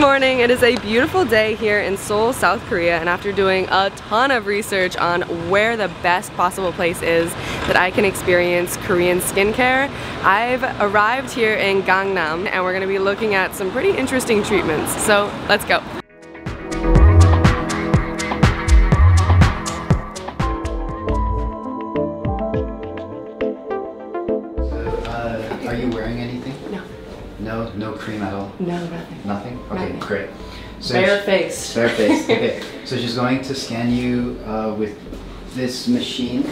morning. It is a beautiful day here in Seoul, South Korea, and after doing a ton of research on where the best possible place is that I can experience Korean skincare, I've arrived here in Gangnam and we're going to be looking at some pretty interesting treatments. So let's go. Are you wearing anything? No. No cream at all? No, nothing. Nothing? Okay, Nothing. great. So Bare-faced. Bare-faced, okay. So she's going to scan you with this machine.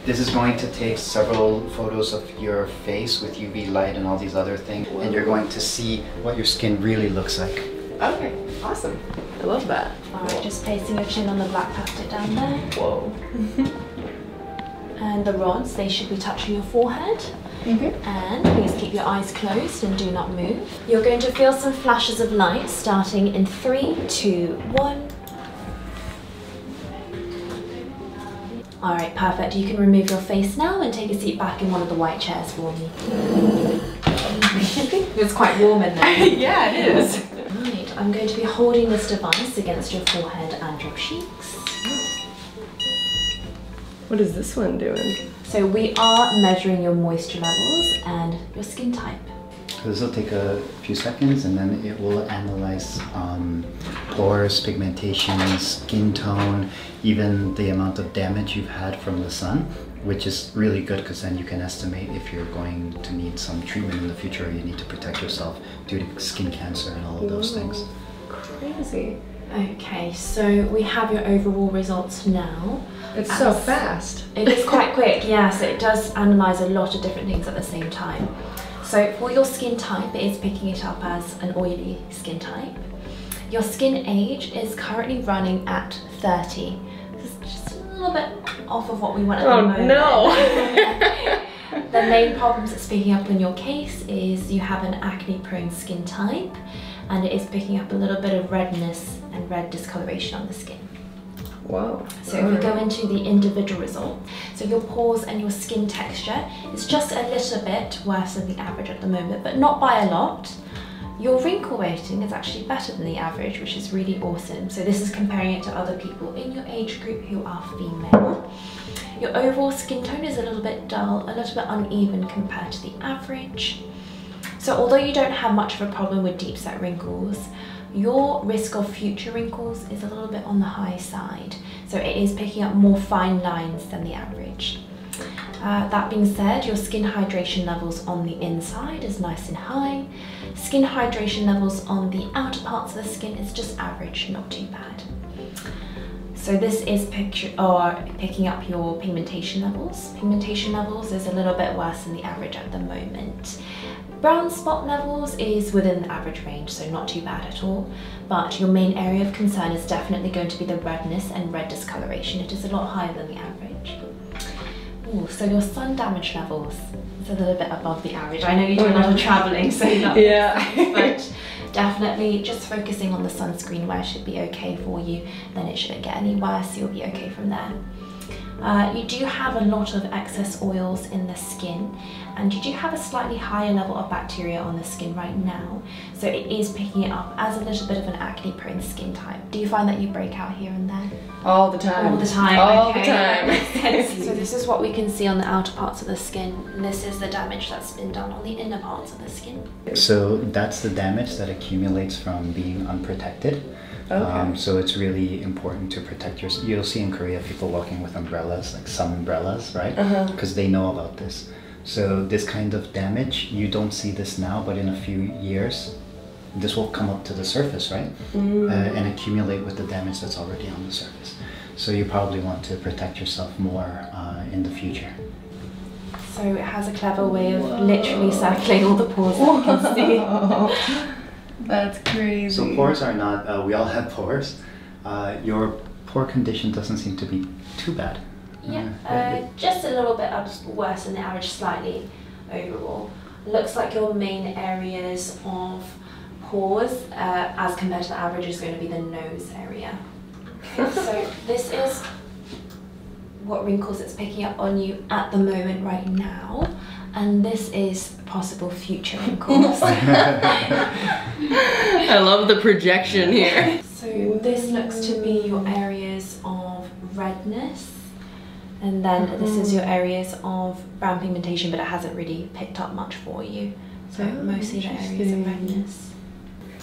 This is going to take several photos of your face with UV light and all these other things. Whoa. And you're going to see what your skin really looks like. Okay, awesome. I love that. Alright, just placing your chin on the black plastic down there. Whoa. And the rods, they should be touching your forehead. And please keep your eyes closed and do not move. You're going to feel some flashes of light starting in 3, 2, 1. Alright, perfect. You can remove your face now and take a seat back in one of the white chairs for me. It's quite warm in there. Yeah, it is. Right, I'm going to be holding this device against your forehead and your cheeks. What is this one doing? So we are measuring your moisture levels and your skin type. So this will take a few seconds and then it will analyze pores, pigmentation, skin tone, even the amount of damage you've had from the sun, which is really good because then you can estimate if you're going to need some treatment in the future or you need to protect yourself due to skin cancer and all of those things. Crazy. Okay, so we have your overall results now. It's so fast. It is quite quick, yeah, so it does analyse a lot of different things at the same time. So for your skin type, it is picking it up as an oily skin type. Your skin age is currently running at 30. This is just a little bit off of what we want at the moment. No! The main problems it's picking up in your case is you have an acne-prone skin type, and it is picking up a little bit of redness and red discoloration on the skin. Whoa. So if we go into the individual result, so your pores and your skin texture is just a little bit worse than the average at the moment, but not by a lot. Your wrinkle rating is actually better than the average, which is really awesome. So this is comparing it to other people in your age group who are female. Your overall skin tone is a little bit dull, a little bit uneven compared to the average. So although you don't have much of a problem with deep set wrinkles, your risk of future wrinkles is a little bit on the high side. So it is picking up more fine lines than the average. That being said, your skin hydration levels on the inside is nice and high. Skin hydration levels on the outer parts of the skin is just average, not too bad. So this is picking up your pigmentation levels. Pigmentation levels is a little bit worse than the average at the moment. Brown spot levels is within the average range, so not too bad at all. But your main area of concern is definitely going to be the redness and red discoloration. It is a lot higher than the average. Ooh, so your sun damage levels is a little bit above the average. I know you do a lot of travelling, so yeah. But definitely just focusing on the sunscreen wear should be okay for you. Then it shouldn't get any worse, you'll be okay from there. You do have a lot of excess oils in the skin, and you do have a slightly higher level of bacteria on the skin right now, so it is picking it up as a little bit of an acne-prone skin type. Do you find that you break out here and there? All the time. All the time. All okay. the time. So this is what we can see on the outer parts of the skin, and this is the damage that's been done on the inner parts of the skin. So that's the damage that accumulates from being unprotected. Okay. So it's really important to protect yourself. You'll see in Korea people walking with umbrellas, like sun umbrellas, right? Because they know about this. So this kind of damage, you don't see this now, but in a few years, this will come up to the surface, right? And accumulate with the damage that's already on the surface. So you probably want to protect yourself more in the future. So it has a clever way of literally circling all the pores that you can see. That's crazy. So pores are not, we all have pores. Your pore condition doesn't seem to be too bad. Yeah, just a little bit worse than the average, slightly overall. Looks like your main areas of pores as compared to the average is going to be the nose area. So this is what wrinkles it's picking up on you at the moment right now. And this is possible future wrinkles. I love the projection here. So this looks to be your areas of redness. And then this is your areas of brown pigmentation, but it hasn't really picked up much for you. So mostly the areas of redness.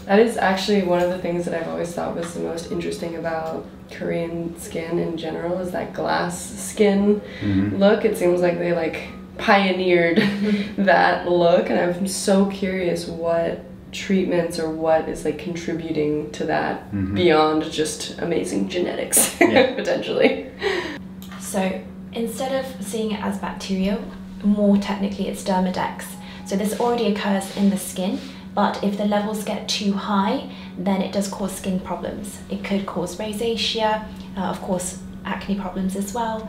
That is actually one of the things that I've always thought was the most interesting about Korean skin in general, is that glass skin look. It seems like they like pioneered that look, and I'm so curious what treatments or what is like contributing to that beyond just amazing genetics potentially. So instead of seeing it as bacteria, more technically it's Dermadex. So this already occurs in the skin, but if the levels get too high, then it does cause skin problems. It could cause rosacea, of course acne problems as well.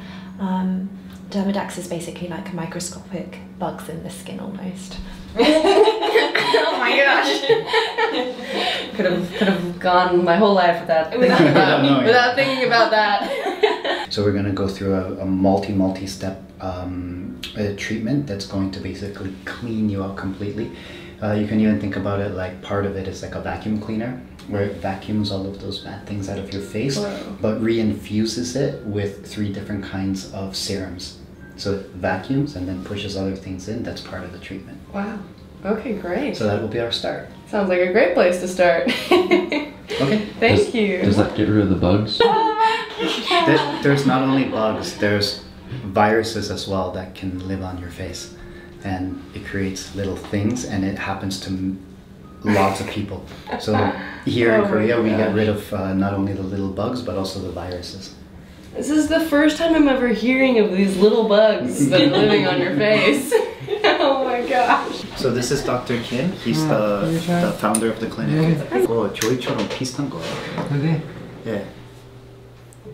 Dermadex is basically like microscopic bugs in the skin almost. Oh my gosh! could have gone my whole life without thinking about that. So we're going to go through a multi-step treatment that's going to basically clean you out completely. You can even think about it like part of it is like a vacuum cleaner, where it vacuums all of those bad things out of your face, but reinfuses it with 3 different kinds of serums. So it vacuums and then pushes other things in. That's part of the treatment. Wow. Okay, great. So that will be our start. Sounds like a great place to start. Okay. Thank you. Does that get rid of the bugs? There's not only bugs, there's viruses as well that can live on your face. And it creates little things, and it happens to lots of people. So here in Korea, we get rid of not only the little bugs, but also the viruses. This is the first time I'm ever hearing of these little bugs that are living on your face. Oh my gosh. So this is Dr. Kim. He's the founder of the clinic. 이거 조이처럼 비슷한 거예요. 그게 Yeah.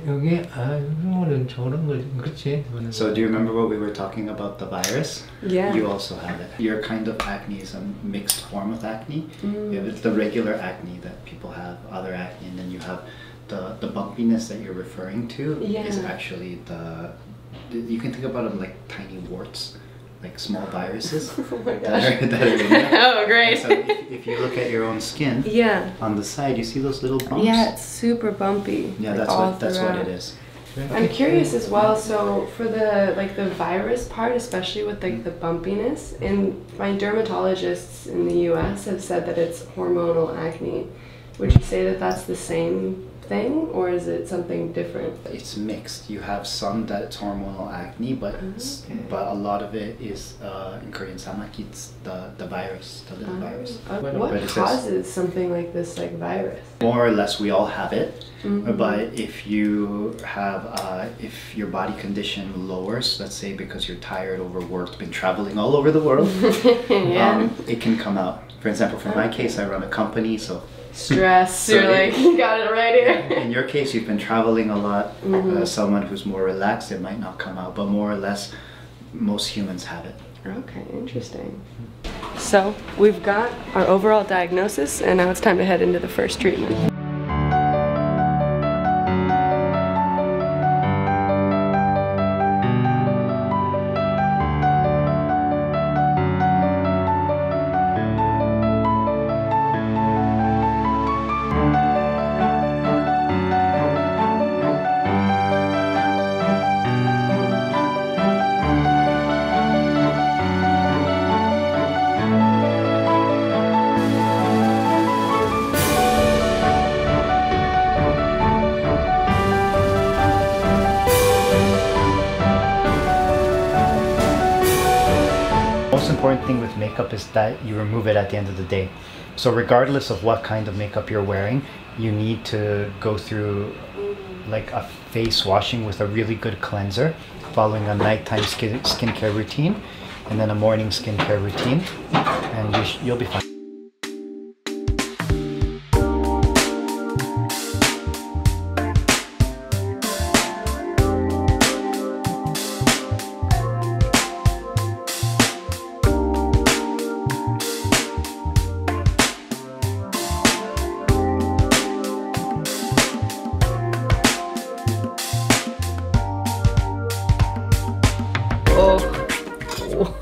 여기 이거는 저런 거 그렇지. So do you remember what we were talking about, the virus? Yeah. You also have it. Your kind of acne is a mixed form of acne. You have the regular acne that people have, other acne, and then you have the bumpiness that you're referring to is actually you can think about them like tiny warts, like small viruses. Oh my gosh. that are in there. Oh, great. So if you look at your own skin, on the side, you see those little bumps? Yeah, it's super bumpy. Yeah, like that's what it is. I'm curious as well, so for the virus part, especially with like the bumpiness, and my dermatologists in the US have said that it's hormonal acne. Would you say that that's the same thing, or is it something different? It's mixed. You have some that's hormonal acne, but a lot of it is in Korean samaki, it's the virus, the little virus. What causes something like this, like virus? More or less, we all have it. But if you have, if your body condition lowers, let's say because you're tired, overworked, been traveling all over the world, it can come out. For example, for my case, I run a company, so stress. You're like, you got it right here. In your case, you've been traveling a lot. Someone who's more relaxed, it might not come out, but more or less, most humans have it. Okay, interesting. So we've got our overall diagnosis, and now it's time to head into the first treatment. Most important thing with makeup is that you remove it at the end of the day. So regardless of what kind of makeup you're wearing, you need to go through like a face washing with a really good cleanser, following a nighttime skincare routine, and then a morning skincare routine, and you'll be fine.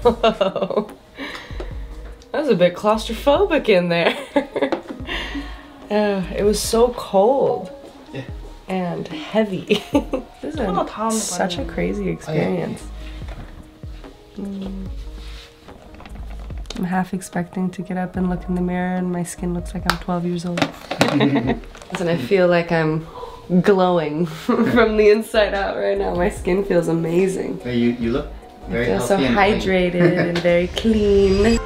Whoa. That was a bit claustrophobic in there. It was so cold. Yeah. And heavy. This is such a crazy experience. I'm half expecting to get up and look in the mirror and my skin looks like I'm 12 years old. And I feel like I'm glowing from the inside out right now. My skin feels amazing. You look very I feel so healthy and hydrated and very clean.